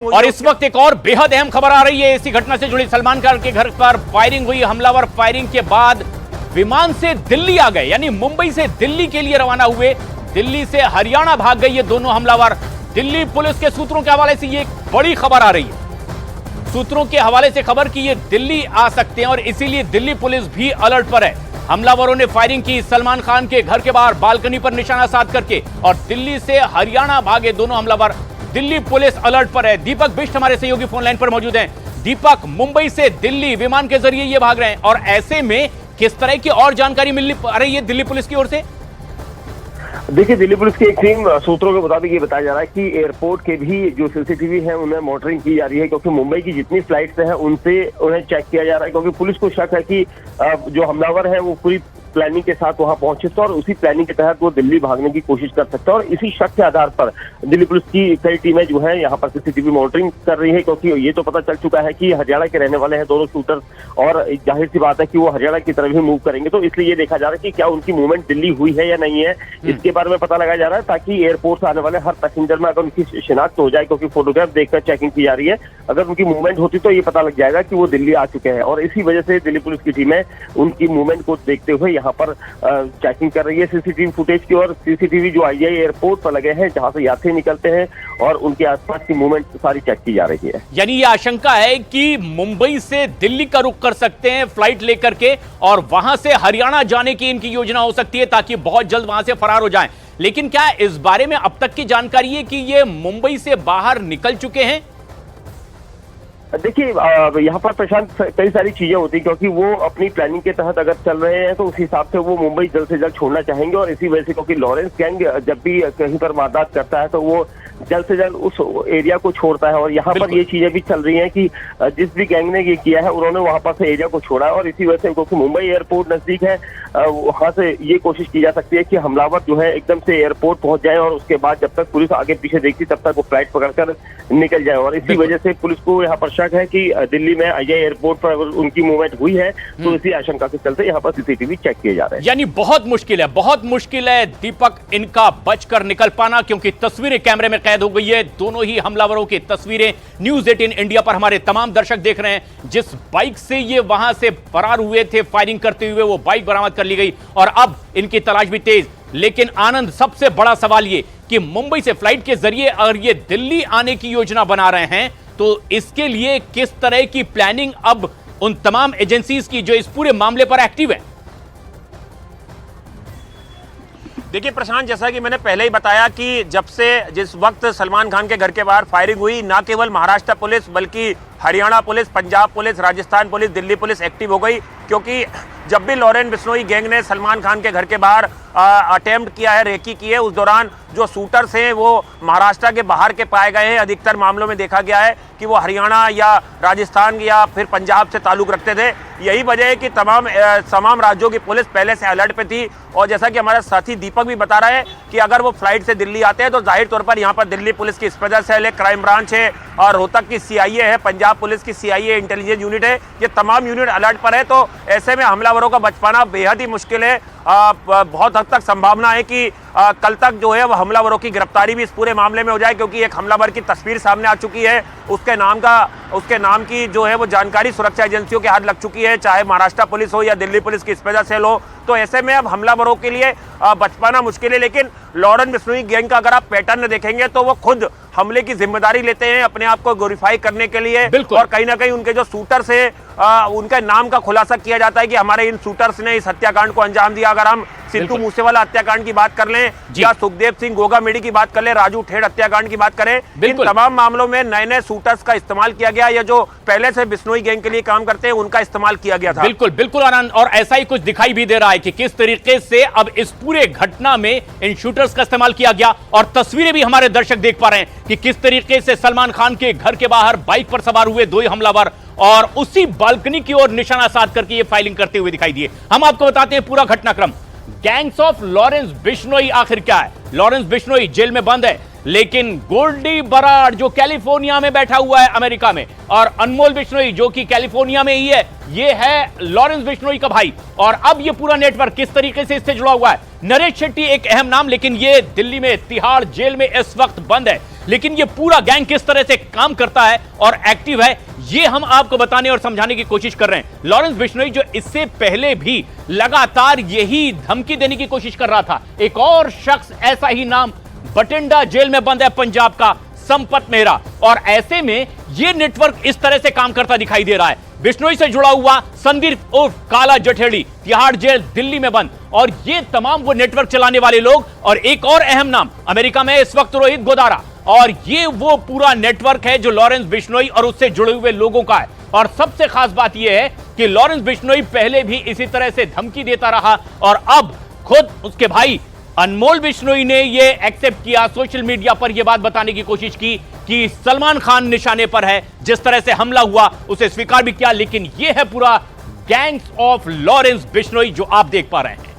और इस वक्त एक और बेहद अहम खबर आ रही है इसी घटना से जुड़ी। सलमान खान के घर पर फायरिंग हुई। हमलावर फायरिंग के बाद विमान से दिल्ली आ गए, यानी मुंबई से दिल्ली के लिए रवाना हुए। दिल्ली से हरियाणा भाग गए ये दोनों हमलावर। दिल्ली पुलिस के सूत्रों के हवाले से ये एक बड़ी खबर आ रही है। सूत्रों के हवाले से खबर कि ये दिल्ली आ सकते हैं और इसीलिए दिल्ली पुलिस भी अलर्ट पर है। हमलावरों ने फायरिंग की सलमान खान के घर के बाहर बालकनी पर निशाना साध करके, और दिल्ली से हरियाणा भागे दोनों हमलावर। दिल्ली पुलिस अलर्ट पर है। दीपक बिष्ट हमारे सहयोगी फोन लाइन पर मौजूद हैं। दीपक, मुंबई से दिल्ली विमान के जरिए ये भाग रहे हैं और ऐसे में किस तरह की और जानकारी मिल रही है दिल्ली पुलिस की ओर से? देखिए, दिल्ली पुलिस की एक टीम सूत्रों के मुताबिक ये बताया जा रहा है कि एयरपोर्ट के भी जो सीसीटीवी है उन्हें मॉनिटरिंग की जा रही है, क्योंकि मुंबई की जितनी फ्लाइट्स हैं उनसे उन्हें चेक किया जा रहा है, क्योंकि पुलिस को शक है कि जो हमलावर है वो पूरी प्लानिंग के साथ वहां पहुंचे थे और उसी प्लानिंग के तहत वो दिल्ली भागने की कोशिश कर सकते हैं। और इसी शक के आधार पर दिल्ली पुलिस की कई टीमें जो है यहाँ पर सीसीटीवी मॉनिटरिंग कर रही है, क्योंकि ये तो पता चल चुका है कि हरियाणा के रहने वाले हैं दोनों शूटर्स, और जाहिर सी बात है कि वो हरियाणा की तरफ ही मूव करेंगे। तो इसलिए ये देखा जा रहा है कि क्या उनकी मूवमेंट दिल्ली हुई है या नहीं है, इसके बारे में पता लगाया जा रहा है, ताकि एयरपोर्ट से आने वाले हर पैसेंजर में अगर उनकी शिनाख्त हो जाए, क्योंकि फोटोग्राफ देखकर चेकिंग की जा रही है, अगर उनकी मूवमेंट होती तो ये पता लग जाएगा कि वो दिल्ली आ चुके हैं। और इसी वजह से दिल्ली पुलिस की टीमें उनकी मूवमेंट को देखते हुए यहाँ पर चेकिंग कर रही है सीसीटीवी फुटेज की। और सीसीटीवी जो आईजीआई एयरपोर्ट पर लगे हैं जहां से यात्री निकलते हैं, और उनके आसपास की मूवमेंट सारी चेक की जा रही है। यानी ये आशंका है कि मुंबई से दिल्ली का रुख कर सकते हैं फ्लाइट लेकर के, और वहां से हरियाणा जाने की इनकी योजना हो सकती है ताकि बहुत जल्द वहां से फरार हो जाएं। लेकिन क्या इस बारे में अब तक की जानकारी है कि ये मुंबई से बाहर निकल चुके हैं? देखिए, यहाँ पर प्रशांत कई सारी चीजें होती हैं, क्योंकि वो अपनी प्लानिंग के तहत अगर चल रहे हैं तो उस हिसाब से वो मुंबई जल्द से जल्द छोड़ना चाहेंगे। और इसी वजह से, क्योंकि लॉरेंस गैंग जब भी कहीं पर वारदात करता है तो वो जल्द से जल्द उस एरिया को छोड़ता है। और यहाँ पर ये चीजें भी चल रही हैं कि जिस भी गैंग ने ये किया है उन्होंने वहां पर से एरिया को छोड़ा है। और इसी वजह से, क्योंकि मुंबई एयरपोर्ट नजदीक है, वहां से ये कोशिश की जा सकती है कि हमलावर जो है एकदम से एयरपोर्ट पहुंच जाए, और उसके बाद जब तक पुलिस आगे पीछे देखती तब तक वो फ्लाइट पकड़कर निकल जाए। और इसी वजह से पुलिस को यहाँ पर शक है कि दिल्ली में आईजीआई एयरपोर्ट पर अगर उनकी मूवमेंट हुई है तो इसी आशंका के चलते यहाँ पर सीसीटीवी चेक किए जा रहे हैं। यानी बहुत मुश्किल है दीपक इनका बचकर निकल पाना, क्योंकि तस्वीरें कैमरे में कैद हो गई है। दोनों ही हमलावरों की तस्वीरें न्यूज़ 18 इंडिया पर हमारे तमाम दर्शक देख रहे हैं। जिस बाइक से ये वहां से फरार हुए थे फायरिंग करते हुए, वो बाइक बरामद कर ली गई और अब इनकी तलाश भी तेज। लेकिन आनंद, सबसे बड़ा सवाल ये कि मुंबई से फ्लाइट के जरिए अगर ये दिल्ली आने की योजना बना रहे हैं तो इसके लिए किस तरह की प्लानिंग अब उन तमाम एजेंसीज की जो इस पूरे मामले पर एक्टिव है? देखिए प्रशांत, जैसा कि मैंने पहले ही बताया कि जब से जिस वक्त सलमान खान के घर के बाहर फायरिंग हुई, ना केवल महाराष्ट्र पुलिस बल्कि Haryana police, Punjab police, Rajasthan police, Delhi police active हो गई। क्योंकि जब भी लॉरेंस बिश्नोई गैंग ने सलमान खान के घर के बाहर अटेम्प्ट किया है, रेकी की है, उस दौरान जो शूटर्स हैं वो महाराष्ट्र के बाहर के पाए गए हैं। अधिकतर मामलों में देखा गया है कि वो हरियाणा या राजस्थान या फिर पंजाब से ताल्लुक रखते थे। यही वजह है कि तमाम राज्यों की पुलिस पहले से अलर्ट पे थी। और जैसा कि हमारा साथी दीपक भी बता रहा है कि अगर वो फ्लाइट से दिल्ली आते हैं तो जाहिर तौर पर यहाँ पर दिल्ली पुलिस की स्पेशल सेल है, क्राइम ब्रांच है, और रोहतक की सीआईए है, पंजाब पुलिस की सीआईए इंटेलिजेंस यूनिट है। ये तमाम यूनिट अलर्ट पर है। तो ऐसे में हमलावरों का बच पाना बेहद ही मुश्किल है। बहुत हद तक संभावना है कि कल तक जो है वह हमलावरों की गिरफ्तारी भी इस पूरे मामले में हो जाए, क्योंकि एक हमलावर की तस्वीर सामने आ चुकी है। उसके नाम की जो है वो जानकारी सुरक्षा एजेंसियों के हाथ लग चुकी है, चाहे महाराष्ट्र पुलिस हो या दिल्ली पुलिस की स्पेशल सेल हो। तो ऐसे में अब हमलावरों के लिए बच पाना मुश्किल है। लेकिन लॉरेंस बिश्नोई गैंग का अगर आप पैटर्न देखेंगे तो वो खुद हमले की जिम्मेदारी लेते हैं अपने आप को ग्लोरीफाई करने के लिए। और कहीं ना कहीं उनके जो शूटर्स हैं उनके नाम का खुलासा किया जाता है कि हमारे इन शूटर्स ने इस हत्याकांड को अंजाम दिया। अगर हम सिद्धू मूसेवाला हत्याकांड की बात कर लें या सुखदेव सिंह गोगामेडी की बात कर लें, राजू ठेड़ हत्याकांड की बात करें, इन तमाम मामलों में नए नए शूटर्स का इस्तेमाल किया गया, या जो पहले से बिश्नोई गैंग के लिए काम करते हैं उनका इस्तेमाल किया गया था। बिल्कुल आनंद, और ऐसा ही कुछ दिखाई भी दे रहा है कि किस तरीके से अब इस पूरे घटना में इन शूटर्स का इस्तेमाल किया गया। और तस्वीरें भी हमारे दर्शक देख पा रहे हैं कि किस तरीके से सलमान खान के घर के बाहर बाइक पर सवार हुए दो हमलावर और उसी बालकनी की ओर निशाना साध करके ये फायरिंग करते हुए दिखाई दिए। हम आपको बताते हैं पूरा घटनाक्रम। गैंग्स ऑफ लॉरेंस बिश्नोई आखिर क्या है? लॉरेंस बिश्नोई जेल में बंद है, लेकिन गोल्डी बराड़ जो कैलिफोर्निया में बैठा हुआ है अमेरिका में, और अनमोल बिश्नोई जो कि कैलिफोर्निया में ही है, ये है लॉरेंस बिश्नोई का भाई। और अब ये पूरा नेटवर्क किस तरीके से इससे जुड़ा हुआ है। नरेश शेट्टी एक अहम नाम, लेकिन ये दिल्ली में तिहाड़ जेल में इस वक्त बंद है। लेकिन ये पूरा गैंग किस तरह से काम करता है और एक्टिव है, ये हम आपको बताने और समझाने की कोशिश कर रहे हैं। लॉरेंस बिश्नोई जो इससे पहले भी लगातार यही धमकी देने की कोशिश कर रहा था। एक और शख्स ऐसा ही नाम, बठिंडा जेल में बंद है पंजाब का, संपत मेहरा, और ऐसे में यह नेटवर्क इस तरह से काम करता दिखाई दे रहा है। बिश्नोई से जुड़ा हुआ संदीप उर्फ काला जठेड़ी तिहाड़ जेल दिल्ली में बंद, और ये तमाम वो नेटवर्क चलाने वाले लोग। और एक और अहम नाम अमेरिका में इस वक्त रोहित गोदारा, और ये वो पूरा नेटवर्क है जो लॉरेंस बिश्नोई और उससे जुड़े हुए लोगों का है। और सबसे खास बात यह है कि लॉरेंस बिश्नोई पहले भी इसी तरह से धमकी देता रहा, और अब खुद उसके भाई अनमोल बिश्नोई ने यह एक्सेप्ट किया, सोशल मीडिया पर यह बात बताने की कोशिश की कि सलमान खान निशाने पर है, जिस तरह से हमला हुआ उसे स्वीकार भी किया। लेकिन यह है पूरा गैंग्स ऑफ लॉरेंस बिश्नोई जो आप देख पा रहे हैं।